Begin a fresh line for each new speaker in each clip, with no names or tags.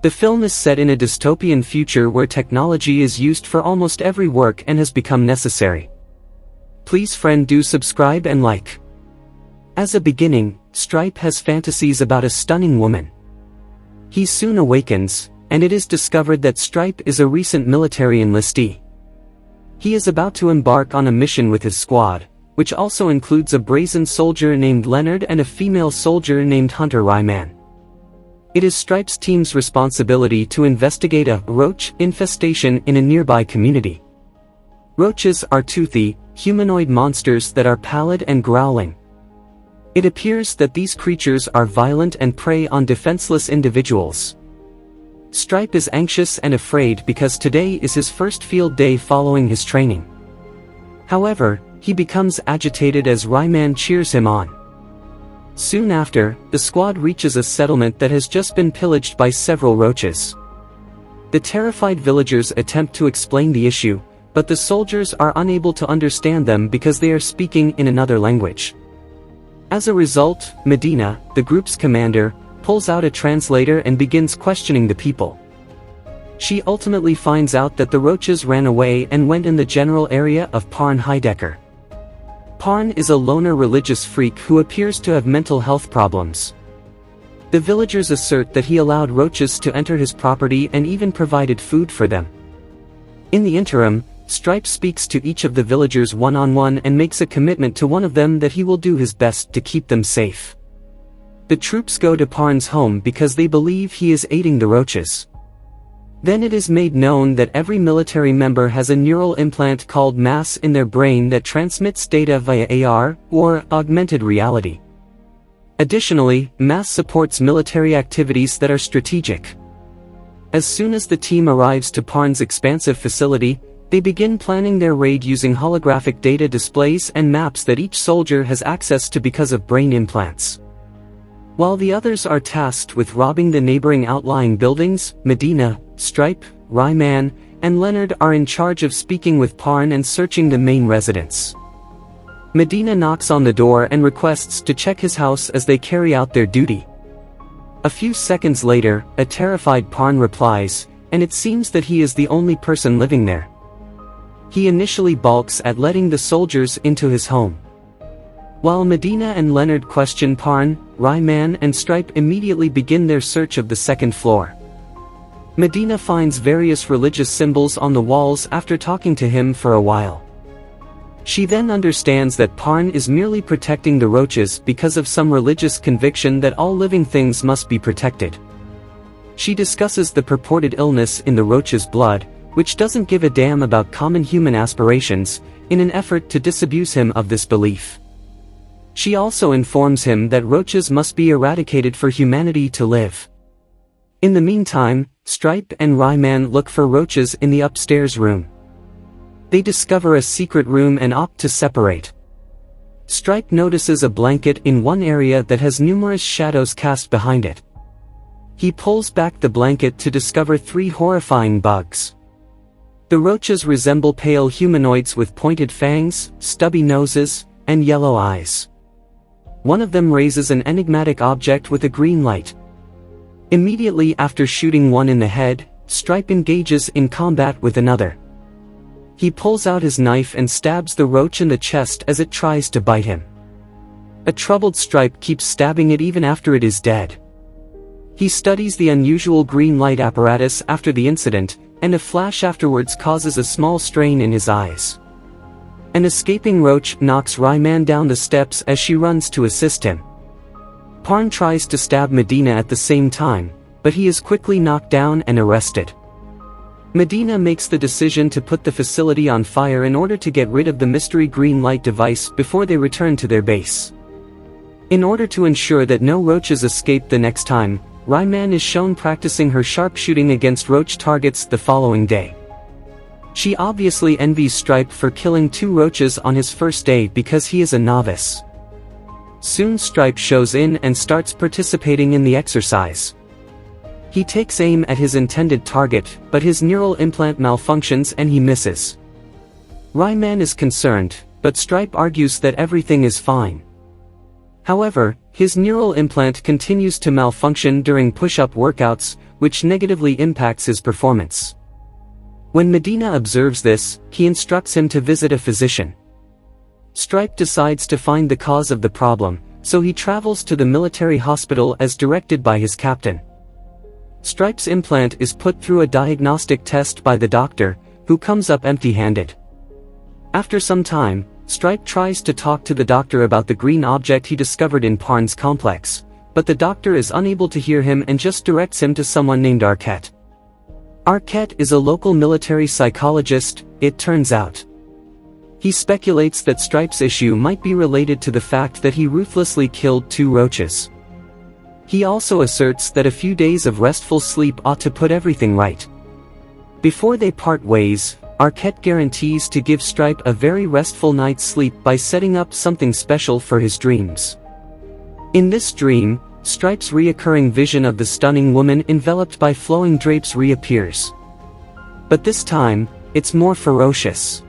The film is set in a dystopian future where technology is used for almost every work and has become necessary. Please friend, do subscribe and like. As a beginning, Stripe has fantasies about a stunning woman. He soon awakens, and it is discovered that Stripe is a recent military enlistee. He is about to embark on a mission with his squad, which also includes a brazen soldier named Leonard and a female soldier named Hunter Ryman. It is Stripe's team's responsibility to investigate a roach infestation in a nearby community. Roaches are toothy, humanoid monsters that are pallid and growling. It appears that these creatures are violent and prey on defenseless individuals. Stripe is anxious and afraid because today is his first field day following his training. However, he becomes agitated as Ryman cheers him on. Soon after, the squad reaches a settlement that has just been pillaged by several roaches. The terrified villagers attempt to explain the issue, but the soldiers are unable to understand them because they are speaking in another language. As a result, Medina, the group's commander, pulls out a translator and begins questioning the people. She ultimately finds out that the roaches ran away and went in the general area of Parn Heidecker. Parn is a loner religious freak who appears to have mental health problems. The villagers assert that he allowed roaches to enter his property and even provided food for them. In the interim, Stripe speaks to each of the villagers one-on-one and makes a commitment to one of them that he will do his best to keep them safe. The troops go to Parn's home because they believe he is aiding the roaches. Then it is made known that every military member has a neural implant called MAS in their brain that transmits data via AR, or augmented reality. Additionally, MAS supports military activities that are strategic. As soon as the team arrives to Parn's expansive facility, they begin planning their raid using holographic data displays and maps that each soldier has access to because of brain implants. While the others are tasked with robbing the neighboring outlying buildings, Medina, Stripe, Ryman, and Leonard are in charge of speaking with Parn and searching the main residence. Medina knocks on the door and requests to check his house as they carry out their duty. A few seconds later, a terrified Parn replies, and it seems that he is the only person living there. He initially balks at letting the soldiers into his home. While Medina and Leonard question Parn, Ryman and Stripe immediately begin their search of the second floor. Medina finds various religious symbols on the walls after talking to him for a while. She then understands that Parn is merely protecting the roaches because of some religious conviction that all living things must be protected. She discusses the purported illness in the roach's blood, which doesn't give a damn about common human aspirations, in an effort to disabuse him of this belief. She also informs him that roaches must be eradicated for humanity to live. In the meantime, Stripe and Ryman look for roaches in the upstairs room. They discover a secret room and opt to separate. Stripe notices a blanket in one area that has numerous shadows cast behind it. He pulls back the blanket to discover 3 horrifying bugs. The roaches resemble pale humanoids with pointed fangs, stubby noses, and yellow eyes. One of them raises an enigmatic object with a green light. Immediately after shooting one in the head, Stripe engages in combat with another. He pulls out his knife and stabs the roach in the chest as it tries to bite him. A troubled Stripe keeps stabbing it even after it is dead. He studies the unusual green light apparatus after the incident, and a flash afterwards causes a small strain in his eyes. An escaping roach knocks Ryman down the steps as she runs to assist him. Parn tries to stab Medina at the same time, but he is quickly knocked down and arrested. Medina makes the decision to put the facility on fire in order to get rid of the mystery green light device before they return to their base. In order to ensure that no roaches escape the next time, Ryman is shown practicing her sharpshooting against roach targets the following day. She obviously envies Stripe for killing 2 roaches on his first day because he is a novice. Soon Stripe shows in and starts participating in the exercise. He takes aim at his intended target, but his neural implant malfunctions and he misses. Ryman is concerned, but Stripe argues that everything is fine. However, his neural implant continues to malfunction during push-up workouts, which negatively impacts his performance. When Medina observes this, he instructs him to visit a physician. Stripe decides to find the cause of the problem, so he travels to the military hospital as directed by his captain. Stripe's implant is put through a diagnostic test by the doctor, who comes up empty-handed. After some time, Stripe tries to talk to the doctor about the green object he discovered in Parn's complex, but the doctor is unable to hear him and just directs him to someone named Arquette. Arquette is a local military psychologist, it turns out. He speculates that Stripe's issue might be related to the fact that he ruthlessly killed 2 roaches. He also asserts that a few days of restful sleep ought to put everything right. Before they part ways, Arquette guarantees to give Stripe a very restful night's sleep by setting up something special for his dreams. In this dream, Stripe's reoccurring vision of the stunning woman enveloped by flowing drapes reappears. But this time, it's more ferocious.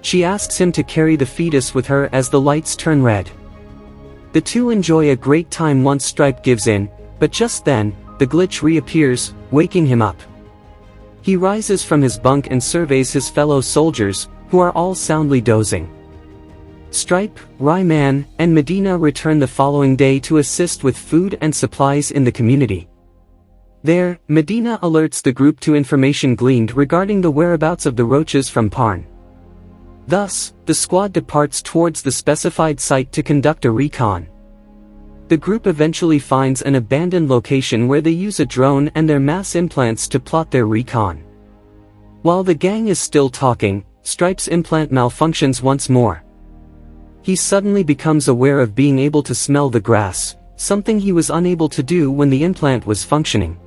She asks him to carry the fetus with her as the lights turn red. The two enjoy a great time once Stripe gives in, but just then, the glitch reappears, waking him up. He rises from his bunk and surveys his fellow soldiers, who are all soundly dozing. Stripe, Ryman, and Medina return the following day to assist with food and supplies in the community. There, Medina alerts the group to information gleaned regarding the whereabouts of the roaches from Parn. Thus, the squad departs towards the specified site to conduct a recon. The group eventually finds an abandoned location where they use a drone and their mass implants to plot their recon. While the gang is still talking, Stripe's implant malfunctions once more. He suddenly becomes aware of being able to smell the grass, something he was unable to do when the implant was functioning.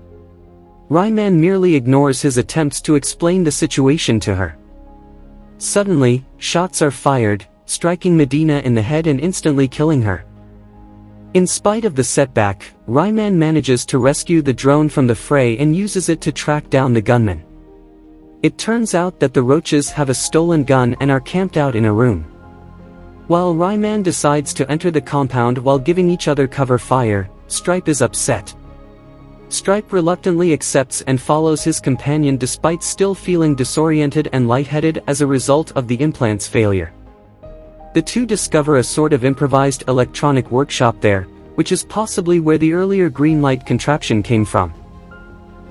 Ryman merely ignores his attempts to explain the situation to her. Suddenly, shots are fired, striking Medina in the head and instantly killing her. In spite of the setback, Ryman manages to rescue the drone from the fray and uses it to track down the gunman. It turns out that the roaches have a stolen gun and are camped out in a room. While Ryman decides to enter the compound while giving each other cover fire, Stripe is upset. Stripe reluctantly accepts and follows his companion despite still feeling disoriented and lightheaded as a result of the implant's failure. The two discover a sort of improvised electronic workshop there, which is possibly where the earlier green light contraption came from.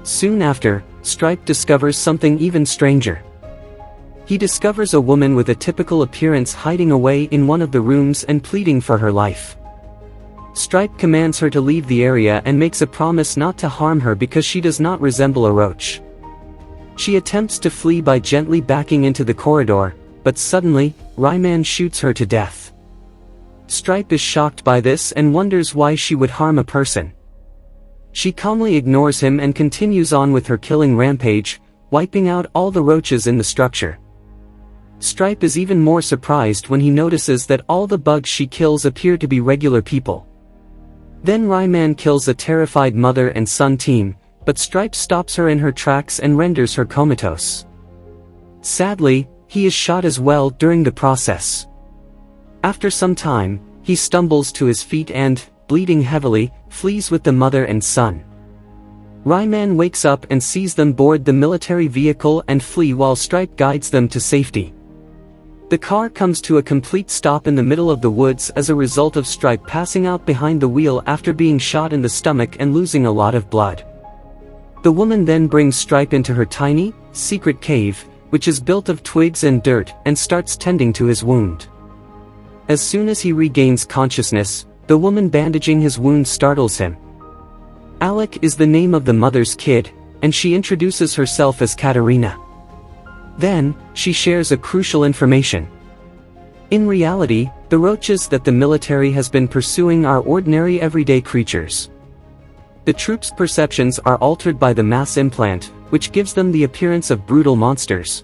Soon after, Stripe discovers something even stranger. He discovers a woman with a typical appearance hiding away in one of the rooms and pleading for her life. Stripe commands her to leave the area and makes a promise not to harm her because she does not resemble a roach. She attempts to flee by gently backing into the corridor, but suddenly, Ryman shoots her to death. Stripe is shocked by this and wonders why she would harm a person. She calmly ignores him and continues on with her killing rampage, wiping out all the roaches in the structure. Stripe is even more surprised when he notices that all the bugs she kills appear to be regular people. Then Ryman kills a terrified mother and son team, but Stripe stops her in her tracks and renders her comatose. Sadly, he is shot as well during the process. After some time, he stumbles to his feet and, bleeding heavily, flees with the mother and son. Ryman wakes up and sees them board the military vehicle and flee while Stripe guides them to safety. The car comes to a complete stop in the middle of the woods as a result of Stripe passing out behind the wheel after being shot in the stomach and losing a lot of blood. The woman then brings Stripe into her tiny, secret cave, which is built of twigs and dirt, and starts tending to his wound. As soon as he regains consciousness, the woman bandaging his wound startles him. Alec is the name of the mother's kid, and she introduces herself as Katerina. Then, she shares a crucial information. In reality, the roaches that the military has been pursuing are ordinary everyday creatures. The troops' perceptions are altered by the mass implant, which gives them the appearance of brutal monsters.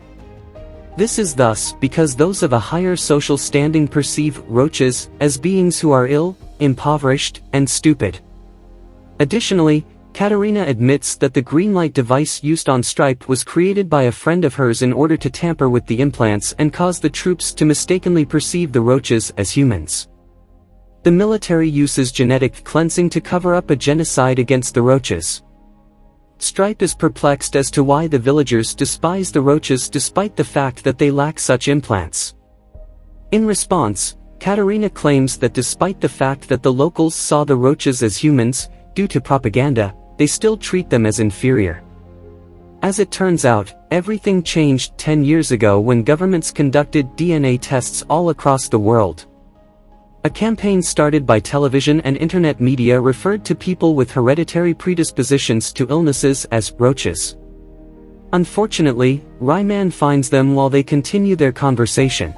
This is thus because those of a higher social standing perceive roaches as beings who are ill, impoverished, and stupid. Additionally, Katerina admits that the green light device used on Stripe was created by a friend of hers in order to tamper with the implants and cause the troops to mistakenly perceive the roaches as humans. The military uses genetic cleansing to cover up a genocide against the roaches. Stripe is perplexed as to why the villagers despise the roaches despite the fact that they lack such implants. In response, Katerina claims that despite the fact that the locals saw the roaches as humans, due to propaganda, they still treat them as inferior. As it turns out, everything changed 10 years ago when governments conducted DNA tests all across the world. A campaign started by television and internet media referred to people with hereditary predispositions to illnesses as roaches. Unfortunately, Ryman finds them while they continue their conversation.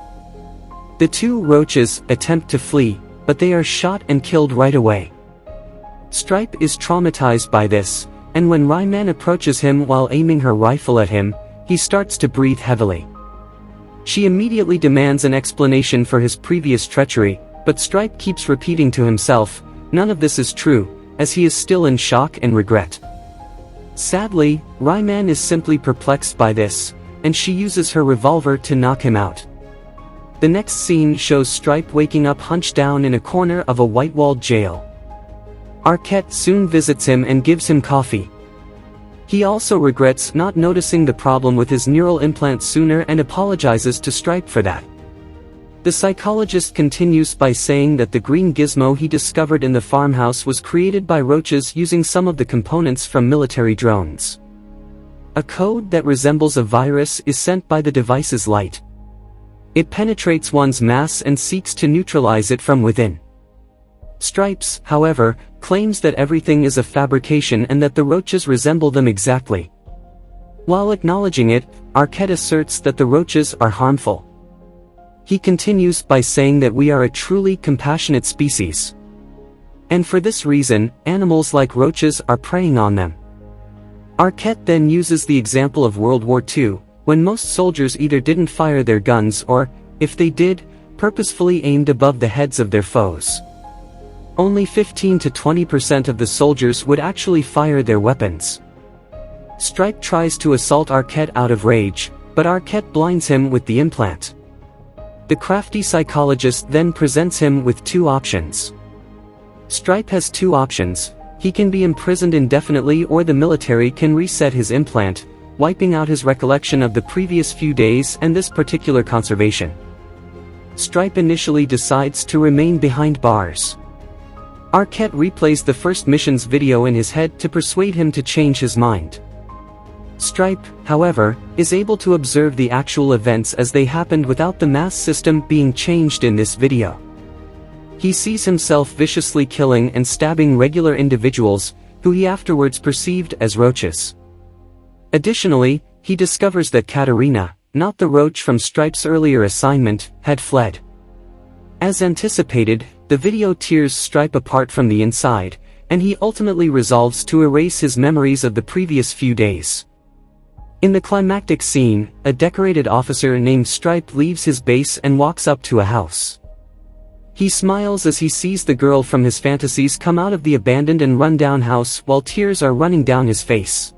The two roaches attempt to flee, but they are shot and killed right away. Stripe is traumatized by this, and when Ryman approaches him while aiming her rifle at him, he starts to breathe heavily. She immediately demands an explanation for his previous treachery, but Stripe keeps repeating to himself, none of this is true, as he is still in shock and regret. Sadly, Ryman is simply perplexed by this, and she uses her revolver to knock him out. The next scene shows Stripe waking up hunched down in a corner of a white-walled jail. Arquette soon visits him and gives him coffee. He also regrets not noticing the problem with his neural implant sooner and apologizes to Stripe for that. The psychologist continues by saying that the green gizmo he discovered in the farmhouse was created by roaches using some of the components from military drones. A code that resembles a virus is sent by the device's light. It penetrates one's mass and seeks to neutralize it from within. Stripes, however, claims that everything is a fabrication and that the roaches resemble them exactly. While acknowledging it, Arquette asserts that the roaches are harmful. He continues by saying that we are a truly compassionate species. And for this reason, animals like roaches are preying on them. Arquette then uses the example of World War II, when most soldiers either didn't fire their guns or, if they did, purposefully aimed above the heads of their foes. Only 15 to 20% of the soldiers would actually fire their weapons. Stripe tries to assault Arquette out of rage, but Arquette blinds him with the implant. The crafty psychologist then presents him with two options. Stripe has two options: he can be imprisoned indefinitely or the military can reset his implant, wiping out his recollection of the previous few days and this particular conservation. Stripe initially decides to remain behind bars. Arquette replays the first mission's video in his head to persuade him to change his mind. Stripe, however, is able to observe the actual events as they happened without the mass system being changed in this video. He sees himself viciously killing and stabbing regular individuals, who he afterwards perceived as roaches. Additionally, he discovers that Katerina, not the roach from Stripe's earlier assignment, had fled. As anticipated, the video tears Stripe apart from the inside, and he ultimately resolves to erase his memories of the previous few days. In the climactic scene, a decorated officer named Stripe leaves his base and walks up to a house. He smiles as he sees the girl from his fantasies come out of the abandoned and run-down house while tears are running down his face.